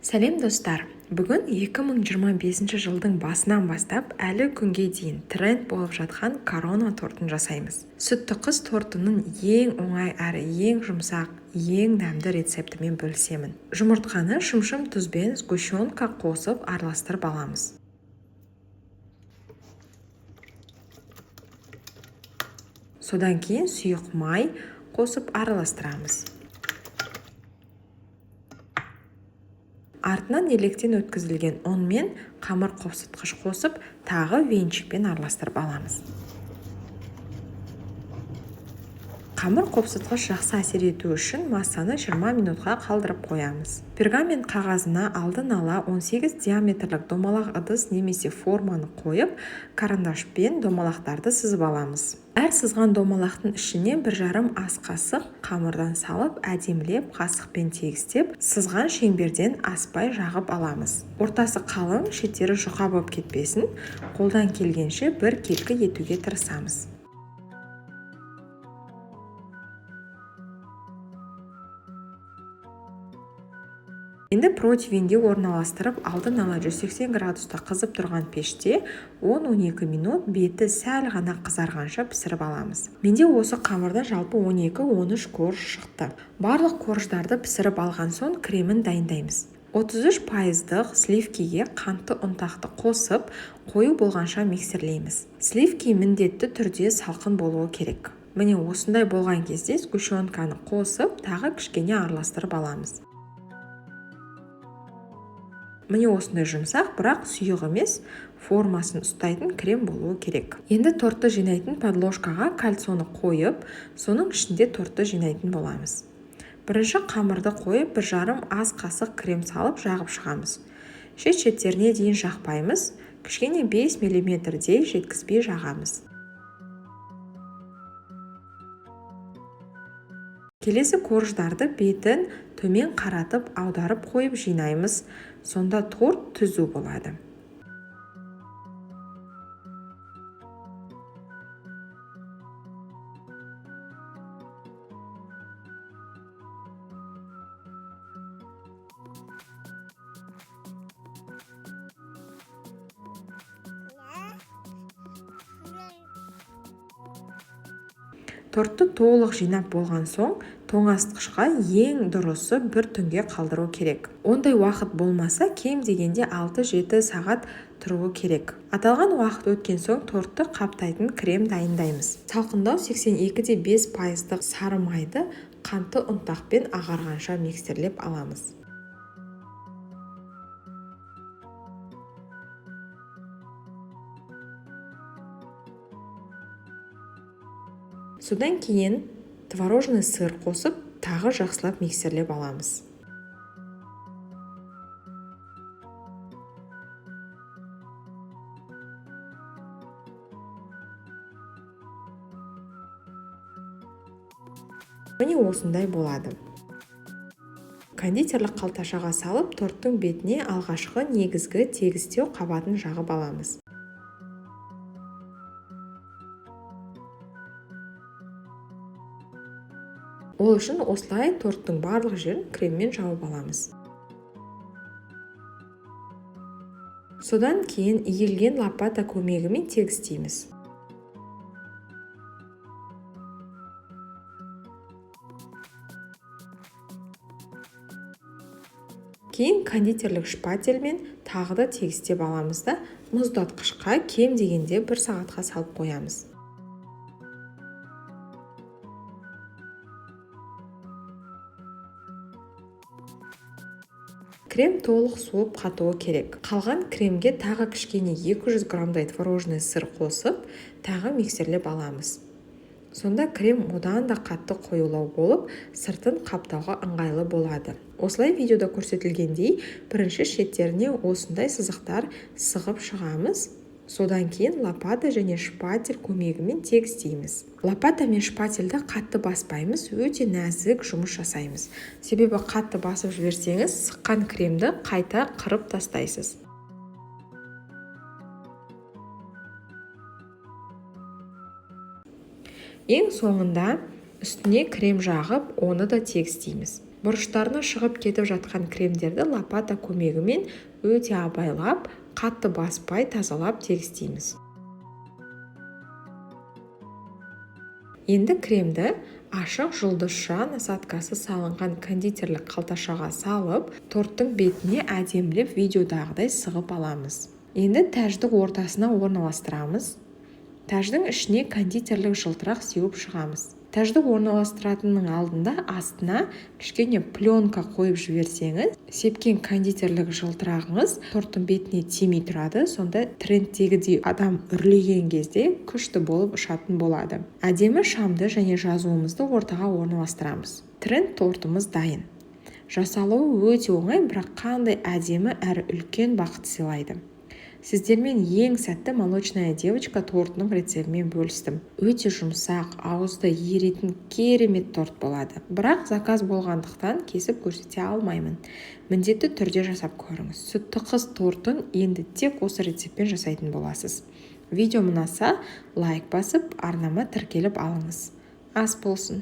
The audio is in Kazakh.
Сәлем достар! Бүгін 2025 жылдың басынан бастап әлі күнге дейін тренд болып жатқан корона тортын жасаймыз. Сүтті қыз тортының ең оңай әрі ең жұмсақ, ең дәмді рецептімен бөлісемін. Жұмыртқаны шымшым тұзбен сгущенка қосып араластырып аламыз. Содан кейін сұйық май қосып араластырамыз. Артынан електен өткізілген ұн мен қамыр қопсытқыш қосып, тағы венчикпен араластырып аламыз. Қамыр қопсытқыш жақсы әсер ету үшін массаны 20 минутқа қалдырып қоямыз. Пергамент қағазына алдын ала 18 диаметрлік домалақ ыдыс немесе форманы қойып, карандашпен домалақтарды сызып аламыз. Әр сызған домалақтың ішіне 1,5 ас қасық қамырдан салып, әдемілеп қасықпен тегістеп, сызған шеңберден аспай жағып аламыз. Ортасы қалың, шеттері жұқа болып кетпесін, қолдан келгенше бір келкі етуге тырысамыз. Енді противенге орналастырып, алдын ала 180 градуста қызып тұрған пеште 10-12 минут беті сәл ғана қызарғанша пісіріп аламыз. Менде осы қамырда жалпы 12-13 корж шықты. Барлық корждарды пісіріп алған соң кремін дайындаймыз. 33% сливкиге қантты ұнтақты қосып, қою болғанша миксерлейміз. Сливки міндетті түрде салқын болуы керек. Міне осындай болған кезде сгущенканы қосып, тағы кішкене араластырып аламыз. Міне осындай жұмсақ, бірақ сұйық емес, формасын ұстайтын крем болуы керек. Енді тортты жинайтын подложкаға кальцоны қойып, соның ішінде тортты жинайтын боламыз. Бірінші қамырды қойып, 1,5 ас қасық крем салып жағып шығамыз. Шет-шеттеріне дейін жақпаймыз, кішкене 5 мм-дей жеткізбей жағамыз. Келесі корждарды бетін төмен қаратып, аударып қойып жинаймыз, сонда торт түзу болады. Тортты толық жинап болған соң, тоңазытқышқа ең дұрысы бір түнге қалдыру керек. Ондай уақыт болмаса, кем дегенде 6-7 сағат тұруы керек. Аталған уақыт өткен соң тортты қаптайтын крем дайындаймыз. Салқындау 82,5% сары майды қантты ұнтақпен ағарғанша миксерлеп аламыз. Содан кейін творожный сыр қосып, тағы жақсылап миксерлеп аламыз. Міне осындай болады. Кондитерлік қалташаға салып, торттың бетіне алғашқы негізгі тегістеу қабатын жағып аламыз. Ол үшін осылай торттың барлық жерін креммен жауып аламыз. Содан кейін иілген лопата көмегімен тегістейміз. Кейін кондитерлік шпательмен тағы да тегістеп аламыз да, мұздатқышқа кем дегенде 1 сағатқа салып қоямыз. Крем толық суып қатуы керек. Қалған кремге тағы кішкене 200 грамдай творожный сыр қосып, тағы миксерлеп аламыз. Сонда крем одан да қатты қоюлау болып, сыртын қаптауға ыңғайлы болады. Осылай видеода көрсетілгендей, бірінші шеттеріне осындай сызықтар сығып шығамыз. Содан кейін лопата және шпатель көмегімен тегістейміз. Лопата мен шпательді қатты баспаймыз, өте нәзік жұмыс жасаймыз. Себебі қатты басып жіберсеңіз, сыққан кремді қайта қырып тастайсыз. Ең соңында үстіне крем жағып, оны да тегістейміз. бұрыштарына шығып кетіп жатқан кремдерді лопата көмегімен өте абайлап, қатты баспай тазалап тегістейміз. Енді кремді ашық жұлдызша насадкасы салынған кондитерлік қалташаға салып, торттың бетіне әдемілеп видеодағыдай сығып аламыз. Енді тәжді ортасына орналастырамыз. Тәждің ішіне кондитерлік жылтырақ сеуіп шығамыз. Тәжді орналастыратынның алдында астына кішкене пленка қойып жіберсеңіз, сепкен кондитерлік жылтырағыңыз торттың бетіне тимей тұрады, сонда трендтегідей адам үрлеген кезде күшті болып ұшатын болады. Әдемі шамды және жазуымызды ортаға орналастырамыз. Тренд тортымыз дайын. Жасалуы өте оңай, бірақ қандай әдемі әрі үлкен бақыт сыйлайды. Сіздермен ең сәтті молочная девочка тортының рецептімен бөлістім. Өте жұмсақ, ауызды еретін керемет торт болады. Бірақ заказ болғандықтан кесіп көрсете алмаймын. Міндетті түрде жасап көріңіз. Сүтті қыз тортын енді тек осы рецептпен жасайтын боласыз. Видео ұнаса, лайк басып, арнама тіркеліп алыңыз. Ас болсын!